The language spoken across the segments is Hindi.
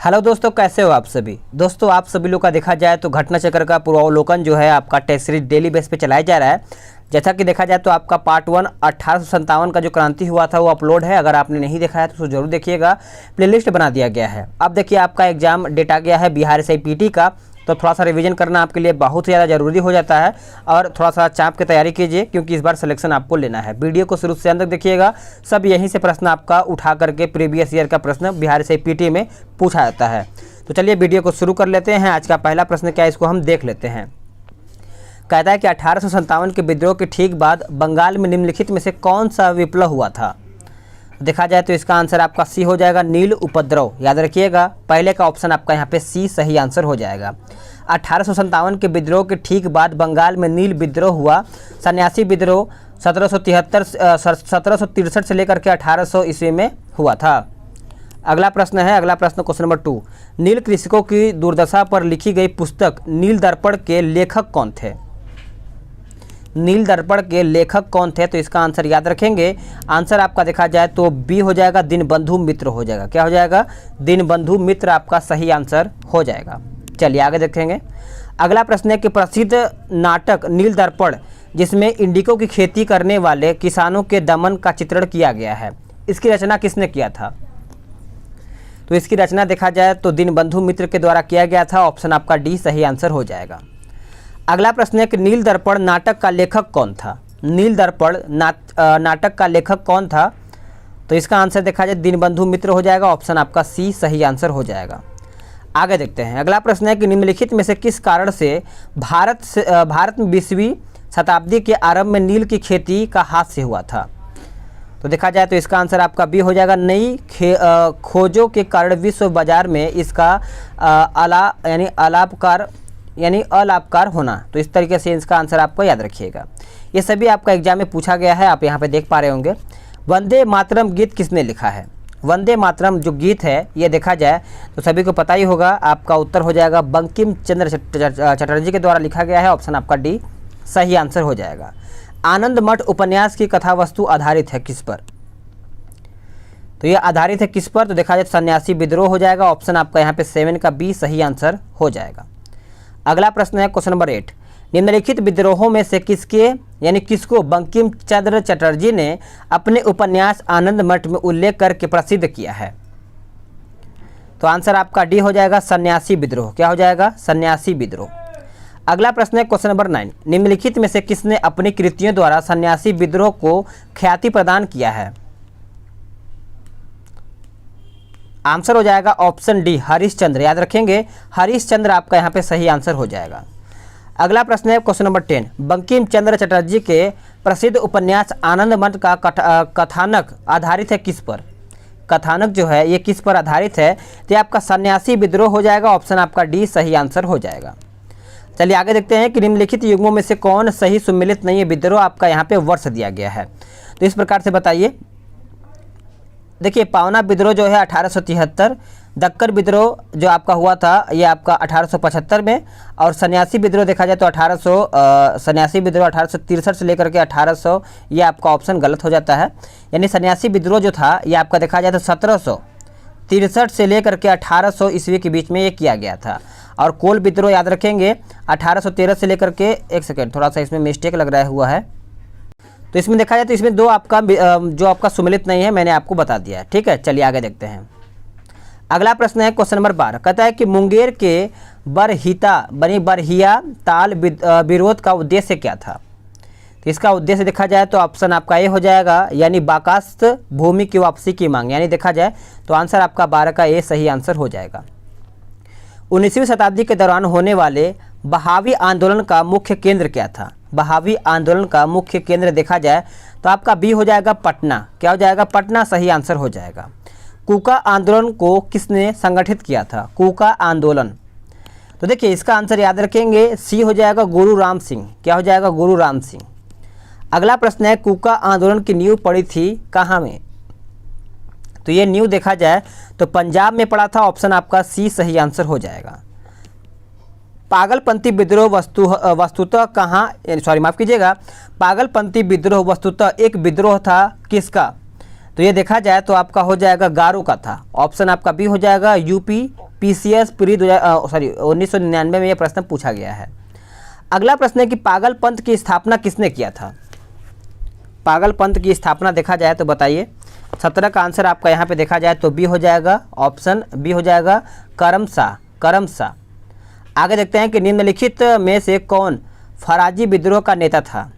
हेलो दोस्तों, कैसे हो आप सभी। दोस्तों, आप सभी लोग का देखा जाए तो घटना चक्र का पूर्वावलोकन जो है आपका टेस्ट सीरीज डेली बेस पे चलाया जा रहा है। जैसा कि देखा जाए तो आपका पार्ट 1 1857 का जो क्रांति हुआ था वो अपलोड है। अगर आपने नहीं देखा है तो जरूर देखिएगा, प्लेलिस्ट बना दिया गया है। अब देखिए, आपका एग्जाम डेट आ गया है बिहार SIPT का, तो थोड़ा सा रिवीजन करना आपके लिए बहुत ज़्यादा ज़रूरी हो जाता है और थोड़ा सा चाँप की तैयारी कीजिए, क्योंकि इस बार सिलेक्शन आपको लेना है। वीडियो को शुरू से अंत तक देखिएगा, सब यहीं से प्रश्न आपका उठा करके प्रीवियस ईयर का प्रश्न बिहार SIPT में पूछा जाता है। तो चलिए वीडियो को शुरू कर लेते हैं। आज का पहला प्रश्न क्या है, इसको हम देख लेते हैं। कहता है कि 1857 के विद्रोह के ठीक बाद बंगाल में निम्नलिखित में से कौन सा विप्लव हुआ था। देखा जाए तो इसका आंसर आपका सी हो जाएगा, नील उपद्रव। याद रखिएगा, पहले का ऑप्शन आपका यहाँ पे सी सही आंसर हो जाएगा। 1857 के विद्रोह के ठीक बाद बंगाल में नील विद्रोह हुआ। सन्यासी विद्रोह 1763 से लेकर के 1800 ईस्वी में हुआ था। अगला प्रश्न है, अगला प्रश्न क्वेश्चन नंबर 2। नील कृषकों की दुर्दशा पर लिखी गई पुस्तक नील दर्पण के लेखक कौन थे। नील दर्पण के लेखक कौन थे, तो इसका आंसर याद रखेंगे। आंसर आपका देखा जाए तो बी हो जाएगा, दीनबंधु मित्र हो जाएगा। क्या हो जाएगा, दीनबंधु मित्र आपका सही आंसर हो जाएगा। चलिए आगे देखेंगे। अगला प्रश्न है कि प्रसिद्ध नाटक नील दर्पण, जिसमें इंडिको की खेती करने वाले किसानों के दमन का चित्रण किया गया है, इसकी रचना किसने किया था। तो इसकी रचना देखा जाए तो दीनबंधु मित्र के द्वारा किया गया था। ऑप्शन आपका डी सही आंसर हो जाएगा। अगला प्रश्न है कि नील दर्पण नाटक का लेखक कौन था। नील दर्पण नाटक का लेखक कौन था, तो इसका आंसर देखा जाए दीनबंधु मित्र हो जाएगा। ऑप्शन आपका सी सही आंसर हो जाएगा। आगे देखते हैं। अगला प्रश्न है कि निम्नलिखित में से किस कारण से भारत में 20वीं शताब्दी के आरंभ में नील की खेती का हास्य हुआ था। तो देखा जाए तो इसका आंसर आपका बी हो जाएगा, नई खोजों के कारण विश्व बाजार में इसका अलाभकार होना। तो इस तरीके से इसका आंसर आपको याद रखिएगा। ये सभी आपका एग्जाम में पूछा गया है, आप यहाँ पे देख पा रहे होंगे। वंदे मातरम गीत किसने लिखा है। वंदे मातरम जो गीत है ये देखा जाए तो सभी को पता ही होगा। आपका उत्तर हो जाएगा बंकिम चंद्र चटर्जी के द्वारा लिखा गया है। ऑप्शन आपका डी सही आंसर हो जाएगा। आनंद मठ उपन्यास की कथा वस्तु आधारित है किस पर। तो ये आधारित है किस पर, तो देखा जाए तो सन्यासी विद्रोह हो जाएगा। ऑप्शन आपका यहाँ पे 7 का बी सही आंसर हो जाएगा। अगला प्रश्न है क्वेश्चन नंबर 8। निम्नलिखित विद्रोहों में से किसको बंकिम चंद्र चटर्जी ने अपने उपन्यास आनंद मठ में उल्लेख करके प्रसिद्ध किया है। तो आंसर आपका डी हो जाएगा, सन्यासी विद्रोह। क्या हो जाएगा, सन्यासी विद्रोह। अगला प्रश्न है क्वेश्चन नंबर 9। निम्नलिखित में से किसने अपनी कृतियों द्वारा सन्यासी विद्रोह को ख्याति प्रदान किया है। आंसर हो जाएगा ऑप्शन डी, हरिश्चंद्र। याद रखेंगे, हरिश्चंद्र आपका यहाँ पे सही आंसर हो जाएगा। अगला प्रश्न है क्वेश्चन नंबर 10। बंकिम चंद्र चटर्जी के प्रसिद्ध उपन्यास आनंद मठ का कथानक आधारित है किस पर। कथानक जो है ये किस पर आधारित है, तो आपका सन्यासी विद्रोह हो जाएगा। ऑप्शन आपका डी सही आंसर हो जाएगा। चलिए आगे देखते हैं कि निम्नलिखित युगों में से कौन सही सुमिलित नहीं है विद्रोह। आपका यहाँ पे वर्ष दिया गया है, तो इस प्रकार से बताइए। देखिए, पावना विद्रोह जो है 1873, दक्कन विद्रोह जो आपका हुआ था ये आपका 1875 में, और सन्यासी विद्रोह देखा जाए तो 1863 से लेकर के 1800, ये आपका ऑप्शन गलत हो जाता है। यानी सन्यासी विद्रोह जो था ये आपका देखा जाए तो 1763 से लेकर के 1800 ईस्वी के बीच में ये किया गया था। और कोल विद्रोह याद रखेंगे 1813 से लेकर के, एक सेकेंड थोड़ा सा इसमें मिस्टेक लग रहा हुआ है, तो इसमें देखा जाए तो इसमें दो आपका जो आपका सुमिलित नहीं है, मैंने आपको बता दिया है। ठीक है, चलिए आगे देखते हैं। अगला प्रश्न है क्वेश्चन नंबर 12। कहता है कि मुंगेर के बरहिया ताल विरोध का उद्देश्य क्या था। तो इसका उद्देश्य देखा जाए तो ऑप्शन आपका ए हो जाएगा, यानी बाकास्त भूमि की वापसी की मांग। यानी देखा जाए तो आंसर आपका 12 का ए सही आंसर हो जाएगा। 19वीं शताब्दी के दौरान होने वाले बहावी आंदोलन का मुख्य केंद्र क्या था। बहावी आंदोलन का मुख्य केंद्र देखा जाए तो आपका बी हो जाएगा, पटना। क्या हो जाएगा, पटना सही आंसर हो जाएगा। कूका आंदोलन को किसने संगठित किया था। कूका आंदोलन, तो देखिए इसका आंसर याद रखेंगे, सी हो जाएगा, गुरु राम सिंह। क्या हो जाएगा, गुरु राम सिंह। अगला प्रश्न है, कूका आंदोलन की नींव पड़ी थी कहाँ में। तो ये न्यू देखा जाए तो पंजाब में पड़ा था। ऑप्शन आपका सी सही आंसर हो जाएगा। पागलपंथी विद्रोह वस्तुतः कहाँ, सॉरी माफ़ कीजिएगा, पागलपंथी विद्रोह वस्तुतः एक विद्रोह था किसका। तो ये देखा जाए तो आपका हो जाएगा गारो का था। ऑप्शन आपका बी हो जाएगा, यूपी PCS प्री 1999 में यह प्रश्न पूछा गया है। अगला प्रश्न है कि पागलपंथ की स्थापना किसने किया था? पागलपंथ की स्थापना देखा जाए तो बताइए। 17 का आंसर आपका यहाँ पे देखा जाए तो बी हो जाएगा, ऑप्शन बी हो जाएगा, करमशाह। आगे देखते हैं कि निम्नलिखित में से कौन फराजी विद्रोह का नेता था?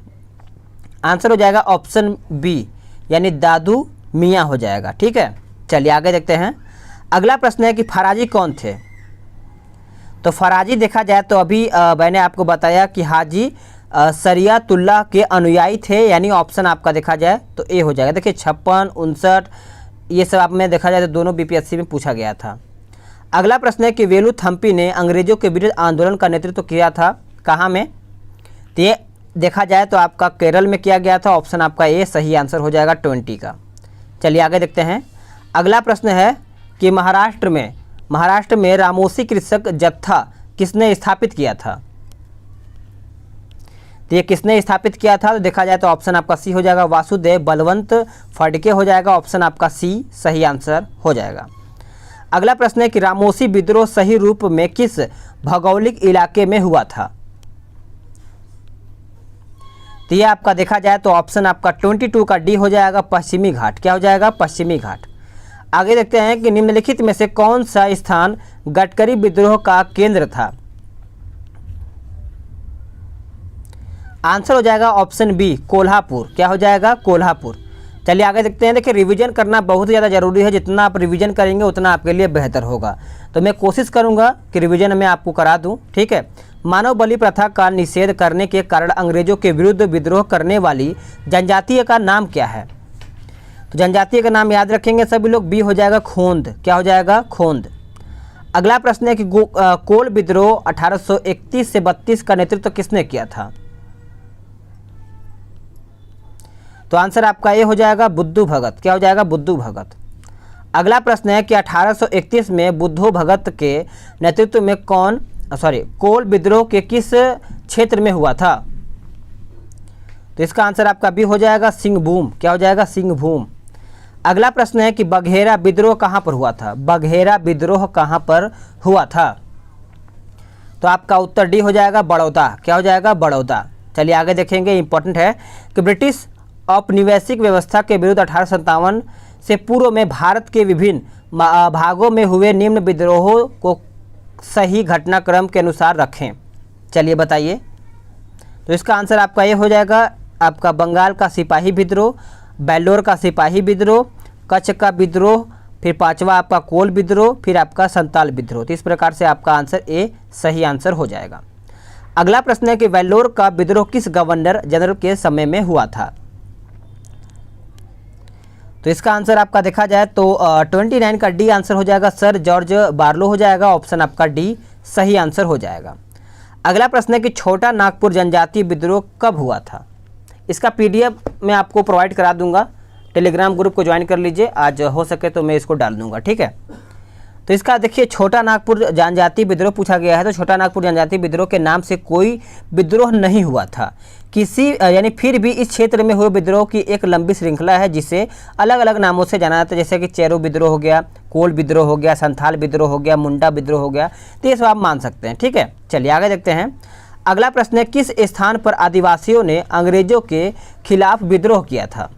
आंसर हो जाएगा ऑप्शन बी, यानी दादू मियाँ हो जाएगा। ठीक है, चलिए आगे देखते हैं। अगला प्रश्न है कि फराजी कौन थे? तो फराजी देखा जाए तो अभी मैंने आपको बताया कि हाजी शरियतुल्लाह के अनुयायी थे, यानी ऑप्शन आपका देखा जाए तो ए हो जाएगा। देखिए 56, 59 ये सब आप में देखा जाए तो दोनों BPSC में पूछा गया था। अगला प्रश्न है कि वेलुथम्पी ने अंग्रेजों के विरुद्ध आंदोलन का नेतृत्व किया था कहाँ में? तो ये देखा जाए तो आपका केरल में किया गया था, ऑप्शन आपका ए सही आंसर हो जाएगा 20 का। चलिए आगे देखते हैं। अगला प्रश्न है कि महाराष्ट्र में रामोसी कृषक जत्था किसने स्थापित किया था? तो ये किसने स्थापित किया था? तो देखा जाए तो ऑप्शन आपका सी हो जाएगा, वासुदेव बलवंत फडके हो जाएगा, ऑप्शन आपका सी सही आंसर हो जाएगा। अगला प्रश्न है कि रामोसी विद्रोह सही रूप में किस भौगोलिक इलाके में हुआ था? तो ये आपका देखा जाए तो ऑप्शन आपका 22 का डी हो जाएगा, पश्चिमी घाट। क्या हो जाएगा? पश्चिमी घाट। आगे देखते हैं कि निम्नलिखित में से कौन सा स्थान गडकरी विद्रोह का केंद्र था? आंसर हो जाएगा ऑप्शन बी, कोल्हापुर। क्या हो जाएगा? कोल्हापुर। चलिए आगे देखते हैं। देखिए रिवीजन करना बहुत ज़्यादा ज़रूरी है, जितना आप रिवीजन करेंगे उतना आपके लिए बेहतर होगा, तो मैं कोशिश करूंगा कि रिवीजन मैं आपको करा दूं। ठीक है। मानव बलि प्रथा का निषेध करने के कारण अंग्रेजों के विरुद्ध विद्रोह करने वाली जनजातीय का नाम क्या है? तो जनजातीय का नाम याद रखेंगे सभी लोग, बी हो जाएगा खोंद। क्या हो जाएगा? खोंद। अगला प्रश्न है कि कोल विद्रोह 1831 से 32 का नेतृत्व किसने किया था? तो आंसर आपका ये हो जाएगा बुद्धू भगत। क्या हो जाएगा? बुद्धू भगत। अगला प्रश्न है कि 1831 में बुद्धू भगत के नेतृत्व में कोल विद्रोह के किस क्षेत्र में हुआ था? तो इसका आंसर आपका बी हो जाएगा, सिंहभूम। क्या हो जाएगा? सिंहभूम। अगला प्रश्न है कि बघेरा विद्रोह कहाँ पर हुआ था? बघेरा विद्रोह कहाँ पर हुआ था? तो आपका उत्तर डी हो जाएगा, बड़ौदा। क्या हो जाएगा? बड़ौदा। चलिए आगे देखेंगे, इंपॉर्टेंट है कि ब्रिटिश औपनिवेशिक व्यवस्था के विरुद्ध 1857 से पूर्व में भारत के विभिन्न भागों में हुए निम्न विद्रोहों को सही घटनाक्रम के अनुसार रखें। चलिए बताइए। तो इसका आंसर आपका ये हो जाएगा, आपका बंगाल का सिपाही विद्रोह, बेल्लोर का सिपाही विद्रोह, कच्छ का विद्रोह, फिर पांचवा आपका कोल विद्रोह, फिर आपका संताल विद्रोह। तो इस प्रकार से आपका आंसर ए सही आंसर हो जाएगा। अगला प्रश्न है कि वेल्लोर का विद्रोह किस गवर्नर जनरल के समय में हुआ था? तो इसका आंसर आपका देखा जाए तो 29 का डी आंसर हो जाएगा, सर जॉर्ज बार्लो हो जाएगा, ऑप्शन आपका डी सही आंसर हो जाएगा। अगला प्रश्न है कि छोटा नागपुर जनजातीय विद्रोह कब हुआ था? इसका PDF मैं आपको प्रोवाइड करा दूंगा, टेलीग्राम ग्रुप को ज्वाइन कर लीजिए, आज हो सके तो मैं इसको डाल दूंगा। ठीक है। तो इसका देखिए छोटा नागपुर जनजातीय विद्रोह पूछा गया है, तो छोटा नागपुर जनजातीय विद्रोह के नाम से कोई विद्रोह नहीं हुआ था किसी, यानी फिर भी इस क्षेत्र में हुए विद्रोह की एक लंबी श्रृंखला है जिसे अलग अलग नामों से जाना जाता है, जैसे कि चेरो विद्रोह हो गया, कोल विद्रोह हो गया, संथाल विद्रोह हो गया, मुंडा विद्रोह हो गया। तो ये सब आप मान सकते हैं। ठीक है। चलिए आगे देखते हैं। अगला प्रश्न है किस स्थान पर आदिवासियों ने अंग्रेजों के खिलाफ विद्रोह किया था?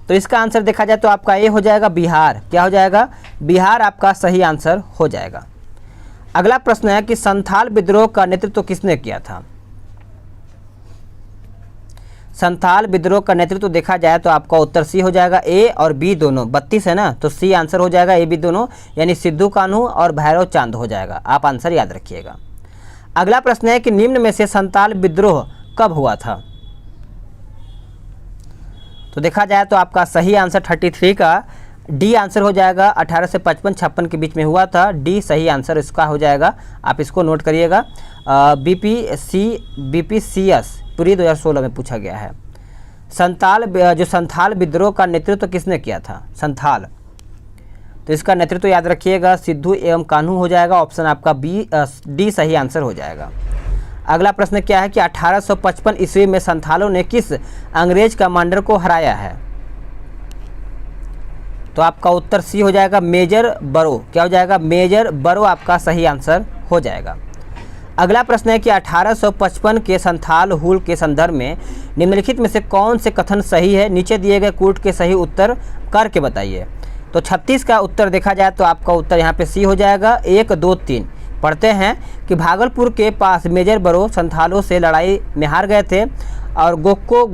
तो इसका आंसर देखा जाए तो आपका ये हो जाएगा, बिहार। क्या हो जाएगा? बिहार आपका सही आंसर हो जाएगा। अगला प्रश्न है कि संथाल विद्रोह का नेतृत्व किसने किया था? संथाल विद्रोह का नेतृत्व देखा जाए तो आपका उत्तर सी हो जाएगा, ए और बी दोनों। 32 है ना, तो सी आंसर हो जाएगा, ए बी दोनों, यानी सिद्धू कान्हू और भैरव चांद हो जाएगा। आप आंसर याद रखिएगा। अगला प्रश्न है कि निम्न में से संथाल विद्रोह कब हुआ था? तो देखा जाए तो आपका सही आंसर 33 का डी आंसर हो जाएगा, 1855-56 के बीच में हुआ था। डी सही आंसर इसका हो जाएगा, आप इसको नोट करिएगा। BPCS पूरी 2016 में पूछा गया है। संथाल विद्रोह का नेतृत्व किसने किया था? संथाल। तो इसका नेतृत्व याद रखिएगा, सिद्धू एवं कान्हू हो जाएगा, ऑप्शन आपका डी सही आंसर हो जाएगा। अगला प्रश्न क्या है कि 1855 ईस्वी में संथालों ने किस अंग्रेज कमांडर को हराया है? तो आपका उत्तर सी हो जाएगा मेजर बरो। क्या हो जाएगा? मेजर बरो आपका सही आंसर हो जाएगा। अगला प्रश्न है कि 1855 के संथाल हुल के संदर्भ में निम्नलिखित में से कौन से कथन सही है? नीचे दिए गए कूट के सही उत्तर करके बताइए। तो 36 का उत्तर देखा जाए तो आपका उत्तर यहाँ पे सी हो जाएगा। 1, 2, 3 पढ़ते हैं कि भागलपुर के पास मेजर बरो संथालों से लड़ाई में हार गए थे और गोक्को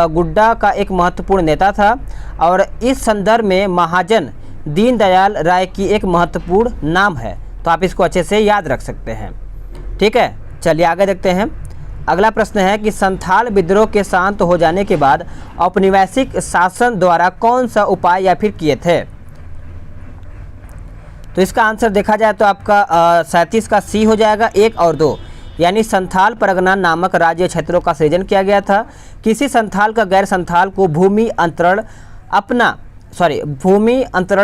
गुड्डा का एक महत्वपूर्ण नेता था और इस संदर्भ में महाजन दीनदयाल राय की एक महत्वपूर्ण नाम है। तो आप इसको अच्छे से याद रख सकते हैं। ठीक है, चलिए आगे देखते हैं। अगला प्रश्न है कि संथाल विद्रोह के शांत हो जाने के बाद औपनिवेशिक शासन द्वारा कौन सा उपाय या फिर किए थे? तो इसका आंसर देखा जाए तो आपका 37 का सी हो जाएगा। 1 और 2 यानी संथाल परगना नामक राज्य क्षेत्रों का सृजन किया गया था। किसी संथाल का गैर संथाल को भूमि अंतरण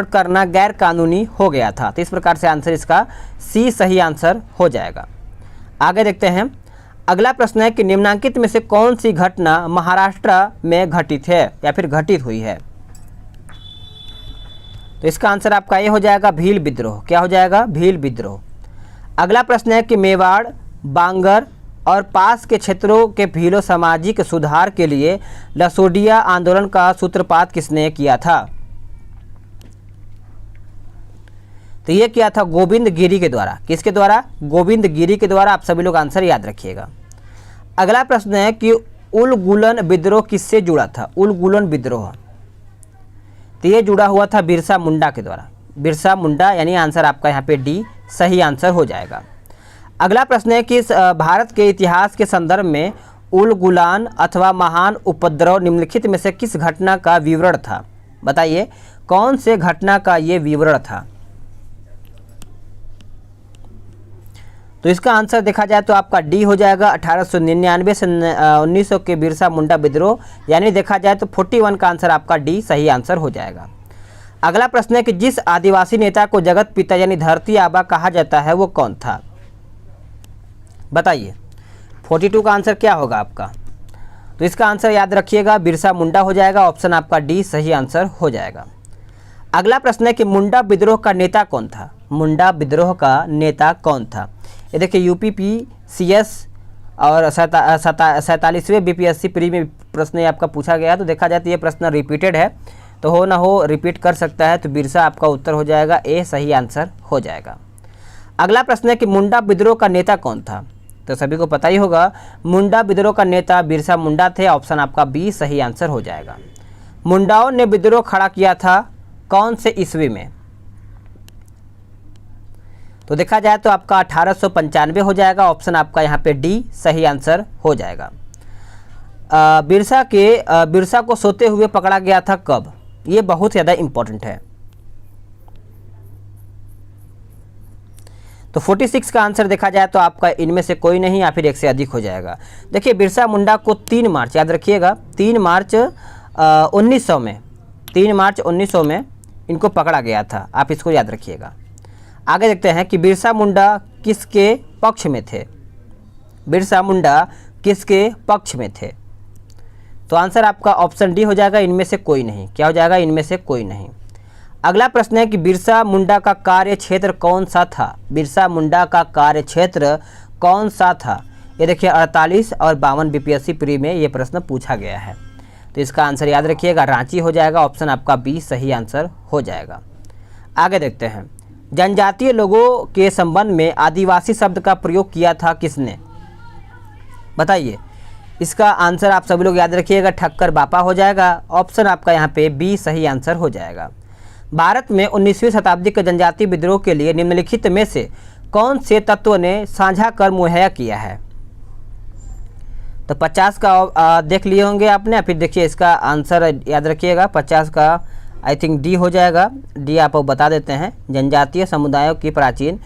करना गैर कानूनी हो गया था। तो इस प्रकार से आंसर इसका सी सही आंसर हो जाएगा। आगे देखते हैं। अगला प्रश्न है कि निम्नांकित में से कौन सी घटना महाराष्ट्र में घटित है या फिर घटित हुई है? तो इसका आंसर आपका ये हो जाएगा भील विद्रोह। क्या हो जाएगा? भील विद्रोह। अगला प्रश्न है कि मेवाड़, बांगर और पास के क्षेत्रों के भीलों सामाजिक सुधार के लिए लसोडिया आंदोलन का सूत्रपात किसने किया था? तो ये किया था गोविंद गिरी के द्वारा। किसके द्वारा? गोविंद गिरी के द्वारा। आप सभी लोग आंसर याद रखिएगा। अगला प्रश्न है कि उलगुलन विद्रोह किससे जुड़ा था? उलगुलन विद्रोह तो ये जुड़ा हुआ था बिरसा मुंडा के द्वारा। बिरसा मुंडा यानी आंसर आपका यहाँ पे डी सही आंसर हो जाएगा। अगला प्रश्न है कि भारत के इतिहास के संदर्भ में उलगुलान अथवा महान उपद्रव निम्नलिखित में से किस घटना का विवरण था? बताइए कौन से घटना का ये विवरण था? तो इसका आंसर देखा जाए तो आपका डी हो जाएगा। 1899 से 1900 के बिरसा मुंडा विद्रोह यानी देखा जाए तो 41 का आंसर आपका डी सही आंसर हो जाएगा। अगला प्रश्न है कि जिस आदिवासी नेता को जगत पिता यानी धरती आबा कहा जाता है वो कौन था? बताइए 42 का आंसर क्या होगा आपका? तो इसका आंसर याद रखिएगा बिरसा मुंडा हो जाएगा। ऑप्शन आपका डी सही आंसर हो जाएगा। अगला प्रश्न है कि मुंडा विद्रोह का नेता कौन था? मुंडा विद्रोह का नेता कौन था? ये देखिए यूपीपीसीएस और 47वें बीपीएससी प्री में प्रश्न ये आपका पूछा गया। तो देखा जाए तो ये प्रश्न रिपीटेड है, तो हो ना हो रिपीट कर सकता है। तो बिरसा आपका उत्तर हो जाएगा। ए सही आंसर हो जाएगा। अगला प्रश्न है कि मुंडा विद्रोह का नेता कौन था? तो सभी को पता ही होगा मुंडा विद्रोह का नेता बिरसा मुंडा थे। ऑप्शन आपका बी सही आंसर हो जाएगा। मुंडाओं ने विद्रोह खड़ा किया था कौन से ईस्वी में? तो देखा जाए तो आपका 1895 हो जाएगा। ऑप्शन आपका यहाँ पे डी सही आंसर हो जाएगा। बिरसा को सोते हुए पकड़ा गया था कब? ये बहुत ज़्यादा इम्पोर्टेंट है। तो 46 का आंसर देखा जाए तो आपका इनमें से कोई नहीं या फिर एक से अधिक हो जाएगा। देखिए बिरसा मुंडा को 3 मार्च याद रखिएगा 3 मार्च 1900 में 3 मार्च 1900 में इनको पकड़ा गया था। आप इसको याद रखिएगा। आगे देखते हैं कि बिरसा मुंडा किसके पक्ष में थे? बिरसा मुंडा किसके पक्ष में थे? तो आंसर आपका ऑप्शन डी हो जाएगा इनमें से कोई नहीं। क्या हो जाएगा? इनमें से कोई नहीं। अगला प्रश्न है कि बिरसा मुंडा का कार्य क्षेत्र कौन सा था? बिरसा मुंडा का कार्य क्षेत्र कौन सा था? ये देखिए 48 और 52 बीपीएससी प्री में ये प्रश्न पूछा गया है। तो इसका आंसर याद रखिएगा रांची हो जाएगा। ऑप्शन आपका बी सही आंसर हो जाएगा। आगे देखते हैं जनजातीय लोगों के संबंध में आदिवासी शब्द का प्रयोग किया था किसने? बताइए इसका आंसर आप सभी लोग याद रखिएगा ठक्कर बापा हो जाएगा। ऑप्शन आपका यहाँ पे बी सही आंसर हो जाएगा। भारत में 19वीं शताब्दी के जनजातीय विद्रोह के लिए निम्नलिखित में से कौन से तत्व ने साझा कर मुहैया किया है? तो 50 का देख लिए होंगे आपने। फिर देखिए इसका आंसर याद रखिएगा 50 का आई थिंक डी हो जाएगा। डी आप बता देते हैं जनजातीय समुदायों की प्राचीन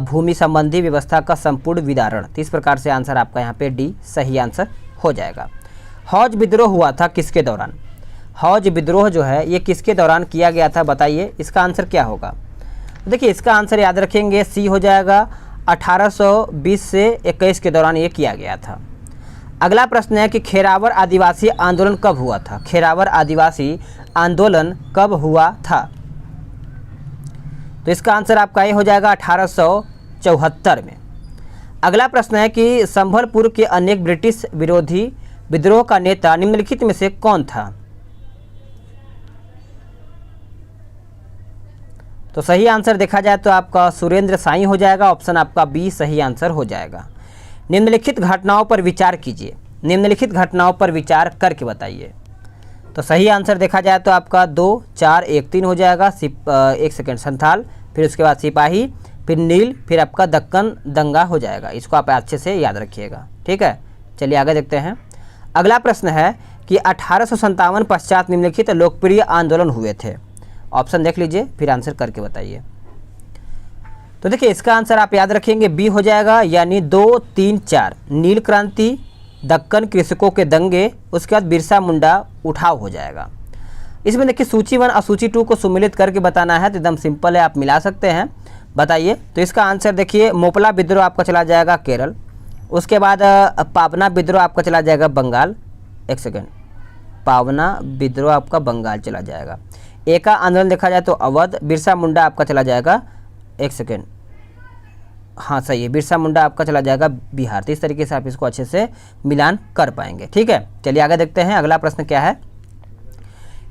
भूमि संबंधी व्यवस्था का संपूर्ण विदारण। तो इस प्रकार से आंसर आपका यहाँ पे डी सही आंसर हो जाएगा। हौज विद्रोह हुआ था किसके दौरान? हौज विद्रोह जो है ये किसके दौरान किया गया था? बताइए इसका आंसर क्या होगा? देखिए इसका आंसर याद रखेंगे सी हो जाएगा 1820 से 21 के दौरान ये किया गया था। अगला प्रश्न है कि खेरावर आदिवासी आंदोलन कब हुआ था? खेरावर आदिवासी आंदोलन कब हुआ था? तो इसका आंसर आपका ये हो जाएगा 1874 में। अगला प्रश्न है कि संभलपुर के अनेक ब्रिटिश विरोधी विद्रोह का नेता निम्नलिखित में से कौन था? तो सही आंसर देखा जाए तो आपका सुरेंद्र साई हो जाएगा। ऑप्शन आपका बी सही आंसर हो जाएगा। निम्नलिखित घटनाओं पर विचार कीजिए, निम्नलिखित घटनाओं पर विचार करके बताइए। तो सही आंसर देखा जाए तो आपका 2, 4, 1, 3 हो जाएगा। एक सेकेंड, संथाल, फिर उसके बाद सिपाही, फिर नील, फिर आपका दक्कन दंगा हो जाएगा। इसको आप अच्छे से याद रखिएगा, ठीक है। चलिए आगे देखते हैं। अगला प्रश्न है कि 1857 पश्चात निम्नलिखित लोकप्रिय आंदोलन हुए थे। ऑप्शन देख लीजिए, फिर आंसर करके बताइए। तो देखिए इसका आंसर आप याद रखेंगे बी हो जाएगा, यानी 2, 3, 4 नील क्रांति, दक्कन कृषकों के दंगे, उसके बाद बिरसा मुंडा उठाव हो जाएगा। इसमें देखिए सूची 1 और सूची 2 को सम्मिलित करके बताना है तो एकदम सिंपल है, आप मिला सकते हैं। बताइए। तो इसका आंसर देखिए मोपला विद्रोह आपका चला जाएगा केरल, उसके बाद पावना विद्रोह आपका चला जाएगा बंगाल। एक सेकेंड, पावना विद्रोह आपका बंगाल चला जाएगा। एका आंदोलन देखा जाए तो अवध, बिरसा मुंडा आपका चला जाएगा, एक सेकेंड, हाँ सही है, बिरसा मुंडा आपका चला जाएगा बिहार। तो इस तरीके से आप इसको अच्छे से मिलान कर पाएंगे, ठीक है। चलिए आगे देखते हैं अगला प्रश्न क्या है।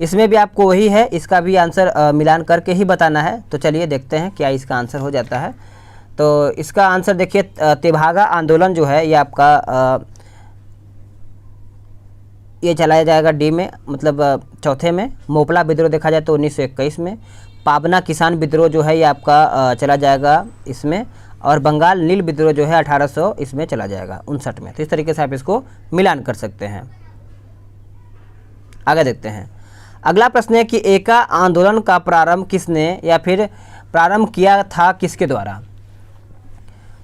इसमें भी आपको वही है, इसका भी आंसर मिलान करके ही बताना है। तो चलिए देखते हैं क्या इसका आंसर हो जाता है। तो इसका आंसर देखिए तेभागा आंदोलन जो है ये आपका ये चलाया जाएगा डी में, मतलब चौथे में। मोपला विद्रोह देखा जाए तो 1921 में। पावना किसान विद्रोह जो है ये आपका चला जाएगा इसमें, और बंगाल नील विद्रोह जो है 1800 इसमें चला जाएगा 59 में। तो इस तरीके से आप इसको मिलान कर सकते हैं। आगे देखते हैं। अगला प्रश्न है कि एका आंदोलन का प्रारंभ किसने या फिर प्रारंभ किया था किसके द्वारा?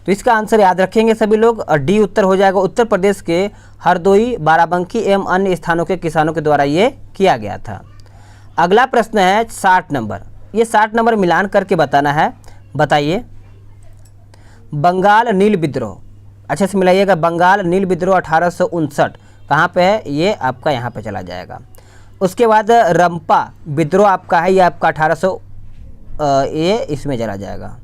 तो इसका आंसर याद रखेंगे सभी लोग, डी उत्तर हो जाएगा। उत्तर प्रदेश के हरदोई, बाराबंकी एवं अन्य स्थानों के किसानों के द्वारा ये किया गया था। अगला प्रश्न है 60 नंबर। ये 60 नंबर मिलान करके बताना है। बताइए। बंगाल नील विद्रोह, अच्छे से मिलाइएगा। बंगाल नील विद्रोह 1859 कहाँ पे है? ये आपका यहाँ पे चला जाएगा। उसके बाद रंपा विद्रोह आपका है, ये आपका 1800 ये इसमें चला जाएगा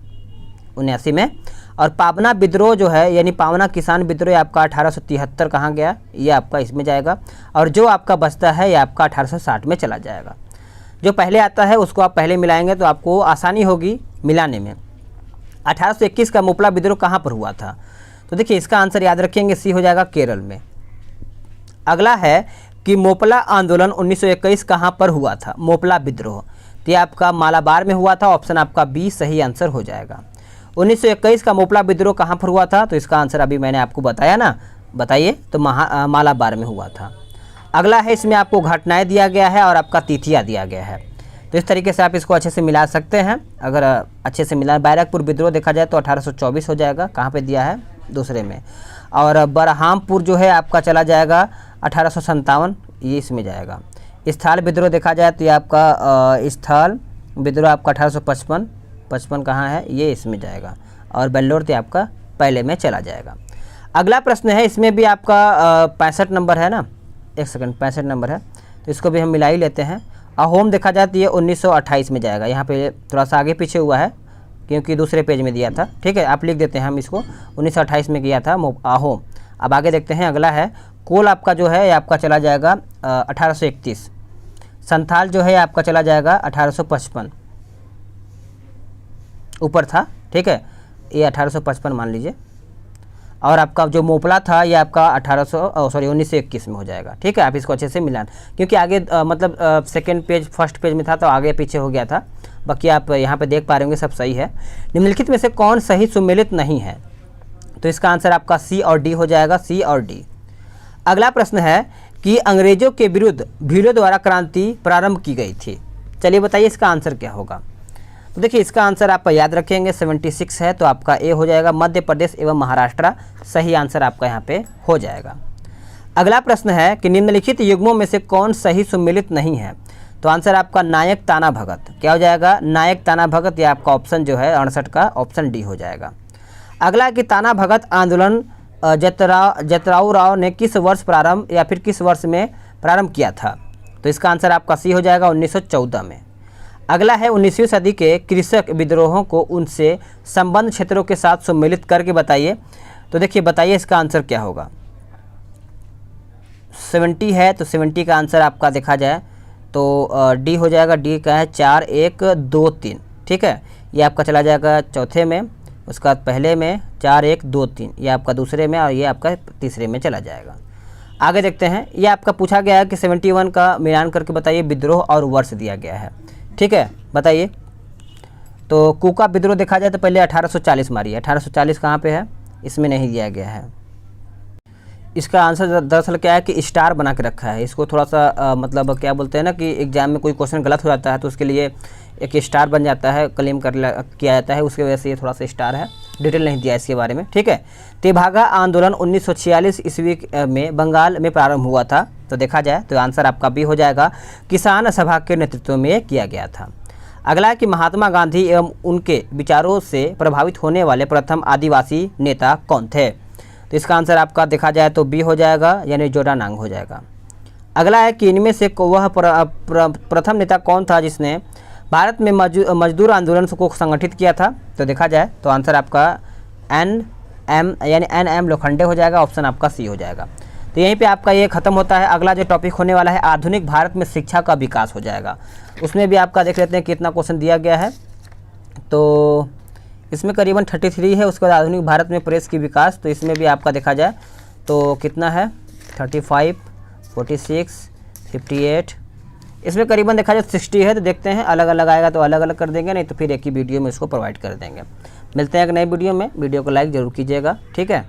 79 में। और पावना विद्रोह जो है यानी पावना किसान विद्रोह आपका 1873 कहाँ गया? ये आपका इसमें जाएगा। और जो आपका बचता है ये आपका 1860 में चला जाएगा। जो पहले आता है उसको आप पहले मिलाएंगे तो आपको आसानी होगी मिलाने में। 1821 का मोपला विद्रोह कहाँ पर हुआ था? तो देखिए इसका आंसर याद रखेंगे, सी हो जाएगा केरल में। अगला है कि मोपला आंदोलन 1921 कहाँ पर हुआ था? मोपला विद्रोह तो ये आपका मालाबार में हुआ था। ऑप्शन आपका बी सही आंसर हो जाएगा। 1921 का मोपला विद्रोह कहाँ पर हुआ था? तो इसका आंसर अभी मैंने आपको बताया ना, बताइए। तो मालाबार में हुआ था। अगला है, इसमें आपको घटनाएं दिया गया है और आपका तिथियाँ दिया गया है। तो इस तरीके से आप इसको अच्छे से मिला सकते हैं। अगर अच्छे से मिला, बैरकपुर विद्रोह देखा जाए तो 1824 हो जाएगा। कहाँ पे दिया है? दूसरे में। और बरहामपुर जो है आपका चला जाएगा 1857, ये इसमें जाएगा। स्थल विद्रोह देखा जाए तो ये आपका स्थल विद्रोह आपका 1855 कहाँ है? ये इसमें जाएगा। और बेल्लोर तो आपका पहले में चला जाएगा। अगला प्रश्न है, इसमें भी आपका 65 नंबर है ना, एक सेकंड, 65 नंबर है तो इसको भी हम मिला ही लेते हैं। अहोम देखा जाए तो ये 1928 में जाएगा। यहाँ पे थोड़ा सा आगे पीछे हुआ है क्योंकि दूसरे पेज में दिया था, ठीक है। आप लिख देते हैं हम इसको, 1928 में किया था अहोम। अब आगे देखते हैं। अगला है कोल आपका जो है आपका चला जाएगा 1831। संथाल जो है आपका चला जाएगा 1855, ऊपर था, ठीक है। ये 1855 मान लीजिए। और आपका जो मोपला था ये आपका 1921 में हो जाएगा, ठीक है। आप इसको अच्छे से मिलान, क्योंकि आगे मतलब सेकंड पेज फर्स्ट पेज में था तो आगे पीछे हो गया था। बाकी आप यहाँ पे देख पा रहे होंगे सब सही है। निम्नलिखित में से कौन सही सुमेलित नहीं है? तो इसका आंसर आपका सी और डी हो जाएगा, सी और डी। अगला प्रश्न है कि अंग्रेजों के विरुद्ध भीलों द्वारा क्रांति प्रारंभ की गई थी। चलिए बताइए इसका आंसर क्या होगा? तो देखिए इसका आंसर आप याद रखेंगे 76 है, तो आपका ए हो जाएगा। मध्य प्रदेश एवं महाराष्ट्र सही आंसर आपका यहाँ पे हो जाएगा। अगला प्रश्न है कि निम्नलिखित युग्मों में से कौन सही सुमेलित नहीं है? तो आंसर आपका नायक ताना भगत क्या हो जाएगा? नायक ताना भगत, या आपका ऑप्शन जो है 68 का ऑप्शन डी हो जाएगा। अगला कि ताना भगत आंदोलन जतराव राव ने किस वर्ष प्रारंभ या फिर किस वर्ष में प्रारंभ किया था? तो इसका आंसर आपका सी हो जाएगा 1914 में। अगला है 19वीं सदी के कृषक विद्रोहों को उनसे संबंध क्षेत्रों के साथ सम्मिलित करके बताइए। तो देखिए बताइए इसका आंसर क्या होगा। 70 है तो 70 का आंसर आपका देखा जाए तो डी हो जाएगा। डी का है 4 1 2 3, ठीक है। ये आपका चला जाएगा चौथे में, उसका पहले में 4 1 2 3, ये आपका दूसरे में और ये आपका तीसरे में चला जाएगा। आगे देखते हैं, ये आपका पूछा गया है कि 71 का मिलान करके बताइए विद्रोह और वर्ष दिया गया है, ठीक है। बताइए तो कूका विद्रोह देखा जाए तो पहले 1840 मारिए। 1840 कहाँ पे है, इसमें नहीं दिया गया है। इसका आंसर दरअसल क्या है कि स्टार बना के रखा है। इसको थोड़ा सा मतलब क्या बोलते हैं ना कि एग्जाम में कोई क्वेश्चन गलत हो जाता है तो उसके लिए एक स्टार बन जाता है, क्लेम किया जाता है, उसकी वजह से ये थोड़ा सा स्टार है। डिटेल नहीं दिया इसके बारे में, ठीक है। तेभागा आंदोलन 1946 ईस्वी में बंगाल में प्रारंभ हुआ था। तो देखा जाए तो आंसर आपका भी हो जाएगा, किसान सभा के नेतृत्व में किया गया था। अगला है कि महात्मा गांधी एवं उनके विचारों से प्रभावित होने वाले प्रथम आदिवासी नेता कौन थे। तो इसका आंसर आपका देखा जाए तो बी हो जाएगा, यानी जोरानांग हो जाएगा। अगला है कि इनमें से वह प्रथम नेता कौन था जिसने भारत में मजदूर आंदोलन को संगठित किया था। तो देखा जाए तो आंसर आपका एन एम लोखंडे हो जाएगा। ऑप्शन आपका सी हो जाएगा। तो यहीं पे आपका ये खत्म होता है। अगला जो टॉपिक होने वाला है आधुनिक भारत में शिक्षा का विकास हो जाएगा। उसमें भी आपका देख लेते हैं कितना क्वेश्चन दिया गया है। तो इसमें करीबन 33 है। उसके बाद आधुनिक भारत में प्रेस की विकास, तो इसमें भी आपका देखा जाए तो कितना है 35, 46, 58, इसमें करीबन देखा जाए 60 है। तो देखते हैं अलग अलग आएगा तो अलग अलग कर देंगे, नहीं तो फिर एक ही वीडियो में इसको प्रोवाइड कर देंगे। मिलते हैं एक नए वीडियो में। वीडियो को लाइक ज़रूर कीजिएगा, ठीक है।